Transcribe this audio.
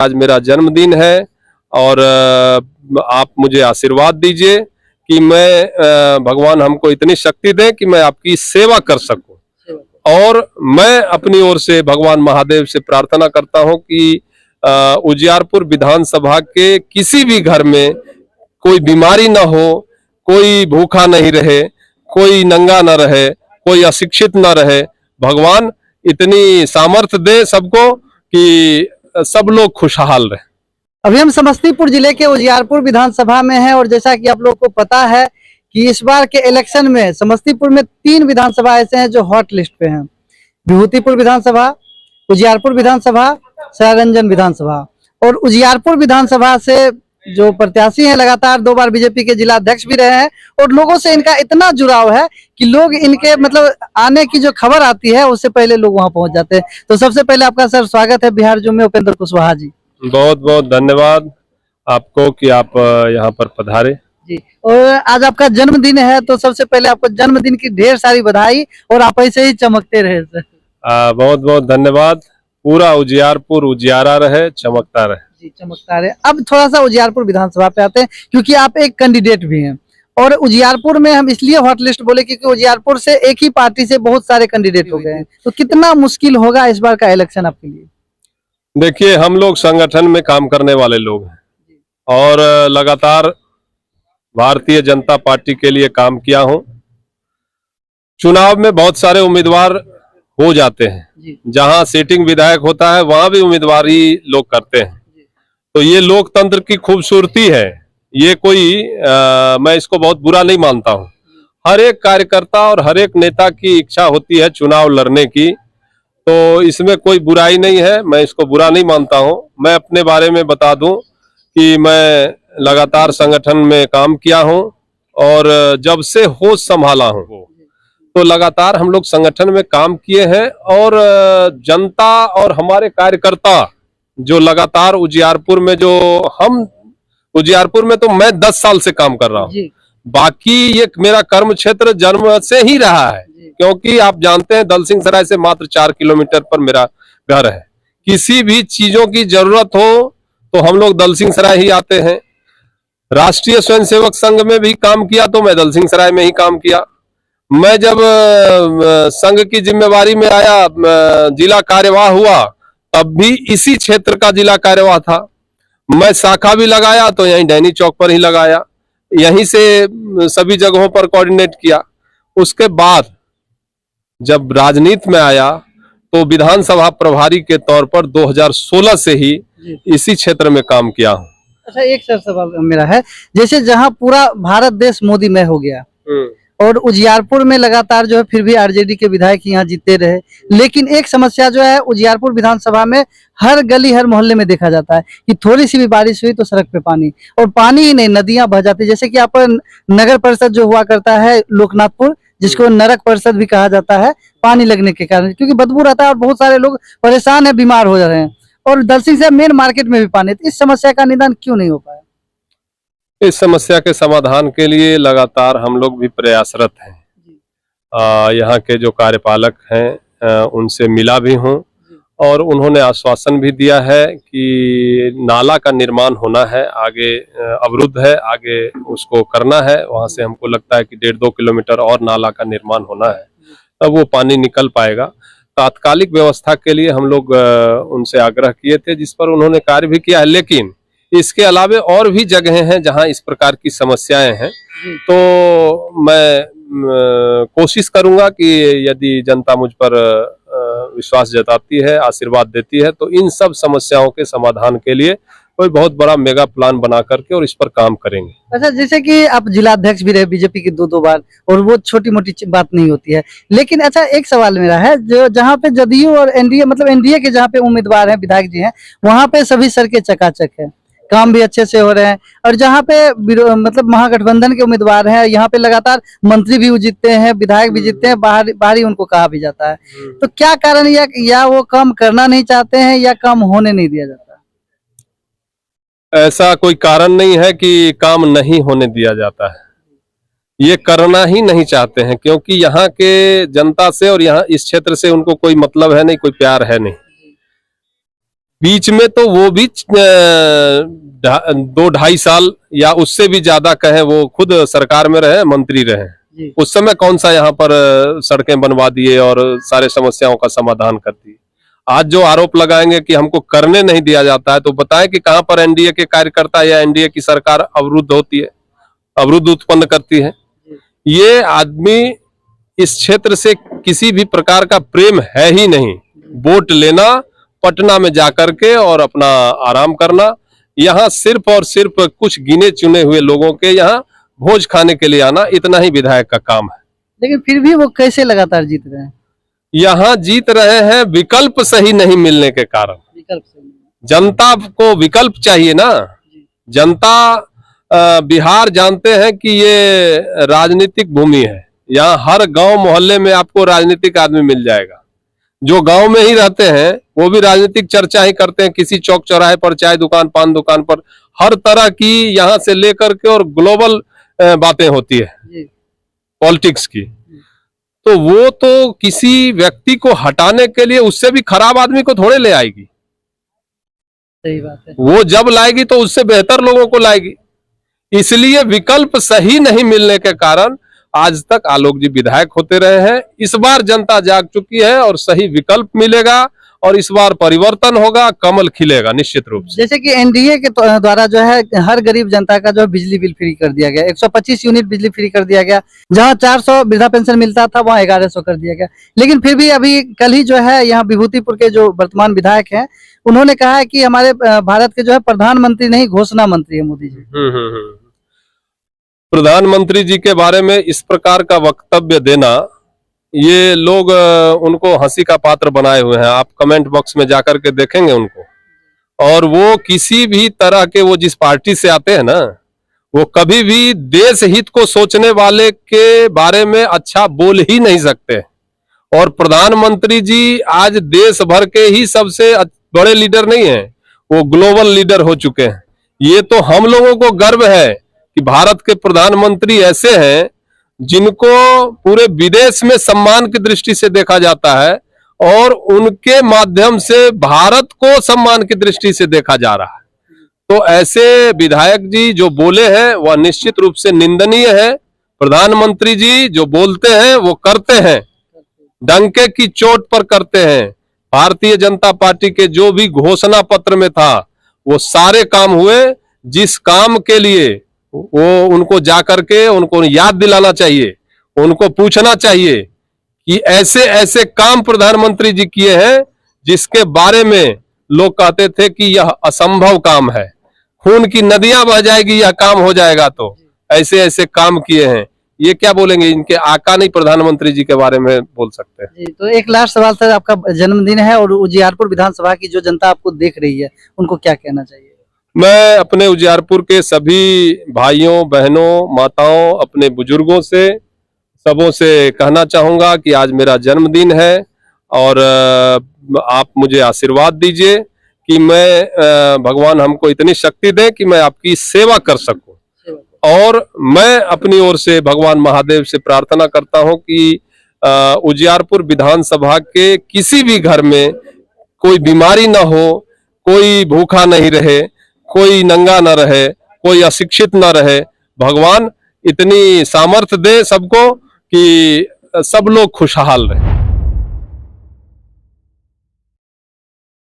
आज मेरा जन्मदिन है और आप मुझे आशीर्वाद दीजिए कि मैं भगवान हमको इतनी शक्ति दे कि मैं आपकी सेवा कर सकूं। और मैं अपनी ओर से भगवान महादेव से प्रार्थना करता हूं कि उजियारपुर विधानसभा के किसी भी घर में कोई बीमारी न हो, कोई भूखा नहीं रहे, कोई नंगा न रहे, कोई अशिक्षित न रहे। भगवान इतनी सामर्थ्य दे सबको कि सब लोग खुशहाल रहे। अभी हम समस्तीपुर जिले के उजियारपुर विधानसभा में हैं और जैसा कि आप लोग को पता है कि इस बार के इलेक्शन में समस्तीपुर में 3 विधानसभा ऐसे हैं जो हॉट लिस्ट पे हैं। विभूतिपुर विधानसभा, उजियारपुर विधानसभा, सरायरंजन विधानसभा। और उजियारपुर विधानसभा से जो प्रत्याशी हैं लगातार 2 बार बीजेपी के जिला अध्यक्ष भी रहे हैं और लोगों से इनका इतना जुड़ाव है कि लोग इनके मतलब आने की जो खबर आती है उससे पहले लोग वहां पहुंच जाते हैं। तो सबसे पहले आपका सर स्वागत है बिहार जूम में, उपेंद्र कुशवाहा जी। बहुत बहुत धन्यवाद आपको कि आप यहाँ पर पधारे जी। और आज आपका जन्मदिन है तो सबसे पहले आपको जन्मदिन की ढेर सारी बधाई और आप ऐसे ही चमकते रहे सर। बहुत बहुत धन्यवाद। पूरा उजियारपुर उजियारा रहे, चमकता रहे। जी, चमकता रहे। अब थोड़ा सा उजियारपुर विधानसभा पे आते हैं क्योंकि आप एक कैंडिडेट भी हैं और उजियारपुर में हम इसलिए हॉट लिस्ट बोले क्योंकि उजियारपुर से एक ही पार्टी से बहुत सारे कैंडिडेट हो गए हैं। तो कितना मुश्किल होगा इस बार का इलेक्शन आपके लिए? देखिए, हम लोग संगठन में काम करने वाले लोग हैं और लगातार भारतीय जनता पार्टी के लिए काम किया हूं। चुनाव में बहुत सारे उम्मीदवार हो जाते हैं, जहां सीटिंग विधायक होता है वहां भी उम्मीदवारी लोग करते हैं। तो ये लोकतंत्र की खूबसूरती है। ये कोई मैं इसको बहुत बुरा नहीं मानता हूं। हर एक कार्यकर्ता और हर एक नेता की इच्छा होती है चुनाव लड़ने की, तो इसमें कोई बुराई नहीं है। मैं इसको बुरा नहीं मानता हूं। मैं अपने बारे में बता दूं कि मैं लगातार संगठन में काम किया हूं और जब से होश संभाला हूं तो लगातार हम लोग संगठन में काम किए हैं और जनता और हमारे कार्यकर्ता जो लगातार उजियारपुर में उजियारपुर में तो मैं 10 साल से काम कर रहा हूँ। बाकी ये मेरा कर्म क्षेत्र जन्म से ही रहा है, क्योंकि आप जानते हैं दलसिंह सराय से मात्र 4 किलोमीटर पर मेरा घर है। किसी भी चीजों की जरूरत हो तो हम लोग दलसिंह सराय ही आते हैं। राष्ट्रीय स्वयंसेवक संघ में भी काम किया तो मैं दलसिंह सराय में ही काम किया। मैं जब संघ की जिम्मेवारी में आया, जिला कार्यवाह हुआ, तब भी इसी क्षेत्र का जिला कार्यवाह था। मैं शाखा भी लगाया तो यहीं डैनी चौक पर ही लगाया, यहीं से सभी जगहों पर कोऑर्डिनेट किया। उसके बाद जब राजनीति में आया तो विधानसभा प्रभारी के तौर पर 2016 से ही इसी क्षेत्र में काम किया हूँ। अच्छा, एक सवाल मेरा है, जैसे जहाँ पूरा भारत देश मोदी में हो गया और उजियारपुर में लगातार जो है फिर भी आरजेडी के विधायक यहाँ जीतते रहे, लेकिन एक समस्या जो है उजियारपुर विधानसभा में हर गली हर मोहल्ले में देखा जाता है कि थोड़ी सी भी बारिश हुई तो सड़क पे पानी, और पानी ही नहीं नदियां बह जाती। जैसे कि आप नगर परिषद जो हुआ करता है लोकनाथपुर, जिसको नरक परिषद भी कहा जाता है, पानी लगने के कारण, क्योंकि बदबू रहता है और बहुत सारे लोग परेशान है, बीमार हो जा रहे हैं। और दलसिंह से मेन मार्केट में भी पानी, तो इस समस्या का निदान क्यों नहीं हो पाया? इस समस्या के समाधान के लिए लगातार हम लोग भी प्रयासरत हैं। यहाँ के जो कार्यपालक हैं उनसे मिला भी हूँ और उन्होंने आश्वासन भी दिया है कि नाला का निर्माण होना है, आगे अवरुद्ध है, आगे उसको करना है। वहाँ से हमको लगता है कि 1.5-2 किलोमीटर और नाला का निर्माण होना है, तब वो पानी निकल पाएगा। तात्कालिक व्यवस्था के लिए हम लोग उनसे आग्रह किए थे, जिस पर उन्होंने कार्य भी किया है। लेकिन इसके अलावे और भी जगहें हैं जहां इस प्रकार की समस्याएं हैं, तो मैं कोशिश करूंगा कि यदि जनता मुझ पर विश्वास जताती है, आशीर्वाद देती है, तो इन सब समस्याओं के समाधान के लिए कोई बहुत बड़ा मेगा प्लान बना करके और इस पर काम करेंगे। अच्छा, जैसे कि आप जिला अध्यक्ष भी रहे बीजेपी के 2 बार, और वो छोटी मोटी बात नहीं होती है। लेकिन अच्छा, एक सवाल मेरा है, जो जहाँ पे जदयू और एनडीए मतलब एनडीए के जहाँ पे उम्मीदवार हैं, विधायक जी हैं, वहाँ पे सभी सड़कें चकाचक है, काम भी अच्छे से हो रहे हैं, और जहाँ पे मतलब महागठबंधन के उम्मीदवार हैं यहाँ पे लगातार मंत्री भी जीतते हैं, विधायक भी जीतते हैं, बाहरी उनको कहा भी जाता है। तो क्या कारण, या वो काम करना नहीं चाहते हैं या काम होने नहीं दिया जाता? ऐसा कोई कारण नहीं है कि काम नहीं होने दिया जाता है, ये करना ही नहीं चाहते हैं, क्योंकि यहाँ के जनता से और यहाँ इस क्षेत्र से उनको कोई मतलब है नहीं, कोई प्यार है नहीं। बीच में तो वो भी 2-2.5 साल या उससे भी ज्यादा कहें, वो खुद सरकार में रहे, मंत्री रहे। जी। उस समय कौन सा यहाँ पर सड़कें बनवा दिए और सारे समस्याओं का समाधान कर दिए। आज जो आरोप लगाएंगे कि हमको करने नहीं दिया जाता है, तो बताएं कि कहां पर एनडीए के कार्यकर्ता या एनडीए की सरकार अवरुद्ध होती है, अवरुद्ध उत्पन्न करती है। ये आदमी इस क्षेत्र से किसी भी प्रकार का प्रेम है ही नहीं। वोट लेना, पटना में जाकर के और अपना आराम करना, यहाँ सिर्फ और सिर्फ कुछ गिने चुने हुए लोगों के यहाँ भोज खाने के लिए आना, इतना ही विधायक का काम है। लेकिन फिर भी वो कैसे लगातार जीत रहे हैं? यहाँ जीत रहे हैं विकल्प सही नहीं मिलने के कारण। विकल्प से जनता को विकल्प चाहिए ना। जनता बिहार जानते हैं कि ये राजनीतिक भूमि है। यहाँ हर गांव मोहल्ले में आपको राजनीतिक आदमी मिल जाएगा। जो गांव में ही रहते हैं वो भी राजनीतिक चर्चा ही करते हैं, किसी चौक चौराहे पर, चाय दुकान, पान दुकान पर, हर तरह की यहाँ से लेकर के और ग्लोबल बातें होती है पॉलिटिक्स की। तो वो तो किसी व्यक्ति को हटाने के लिए उससे भी खराब आदमी को थोड़े ले आएगी। सही बात है। वो जब लाएगी तो उससे बेहतर लोगों को लाएगी। इसलिए विकल्प सही नहीं मिलने के कारण आज तक आलोक जी विधायक होते रहे हैं। इस बार जनता जाग चुकी है और सही विकल्प मिलेगा और इस बार परिवर्तन होगा, कमल खिलेगा निश्चित रूप से। जैसे कि एनडीए के द्वारा जो है हर गरीब जनता का जो है बिजली बिल फ्री कर दिया गया, 125 यूनिट बिजली फ्री कर दिया गया। जहां 400 वृद्धा पेंशन मिलता था वहां 1100 कर दिया गया। लेकिन फिर भी अभी कल ही जो है यहाँ विभूतिपुर के जो वर्तमान विधायक हैं, उन्होंने कहा है कि हमारे भारत के जो है प्रधानमंत्री नहीं, घोषणा मंत्री है मोदी जी। प्रधानमंत्री जी के बारे में इस प्रकार का वक्तव्य देना, ये लोग उनको हंसी का पात्र बनाए हुए हैं। आप कमेंट बॉक्स में जाकर के देखेंगे उनको। और वो किसी भी तरह के, वो जिस पार्टी से आते हैं ना, वो कभी भी देश हित को सोचने वाले के बारे में अच्छा बोल ही नहीं सकते। और प्रधानमंत्री जी आज देश भर के ही सबसे बड़े लीडर नहीं है, वो ग्लोबल लीडर हो चुके हैं। ये तो हम लोगों को गर्व है कि भारत के प्रधानमंत्री ऐसे हैं जिनको पूरे विदेश में सम्मान की दृष्टि से देखा जाता है और उनके माध्यम से भारत को सम्मान की दृष्टि से देखा जा रहा है। तो ऐसे विधायक जी जो बोले हैं वह निश्चित रूप से निंदनीय है। प्रधानमंत्री जी जो बोलते हैं वो करते हैं, डंके की चोट पर करते हैं। भारतीय जनता पार्टी के जो भी घोषणा पत्र में था वो सारे काम हुए। जिस काम के लिए वो उनको जाकर के उनको याद दिलाना चाहिए, उनको पूछना चाहिए कि ऐसे ऐसे काम प्रधानमंत्री जी किए हैं जिसके बारे में लोग कहते थे कि यह असंभव काम है, खून की नदियां बह जाएगी यह काम हो जाएगा। तो ऐसे ऐसे काम किए हैं। ये क्या बोलेंगे, इनके आका नहीं प्रधानमंत्री जी के बारे में बोल सकते हैं। जी, तो एक लास्ट सवाल सर, आपका जन्मदिन है और उजियारपुर विधानसभा की जो जनता आपको देख रही है उनको क्या कहना चाहिए? मैं अपने उजियारपुर के सभी भाइयों, बहनों, माताओं, अपने बुजुर्गों से, सबों से कहना चाहूंगा कि आज मेरा जन्मदिन है और आप मुझे आशीर्वाद दीजिए कि मैं भगवान हमको इतनी शक्ति दे कि मैं आपकी सेवा कर सकूं। और मैं अपनी ओर से भगवान महादेव से प्रार्थना करता हूं कि उजियारपुर विधानसभा के किसी भी घर में कोई बीमारी ना हो, कोई भूखा नहीं रहे, कोई नंगा न रहे, कोई अशिक्षित न रहे। भगवान इतनी सामर्थ्य दे सबको कि सब लोग खुशहाल रहे।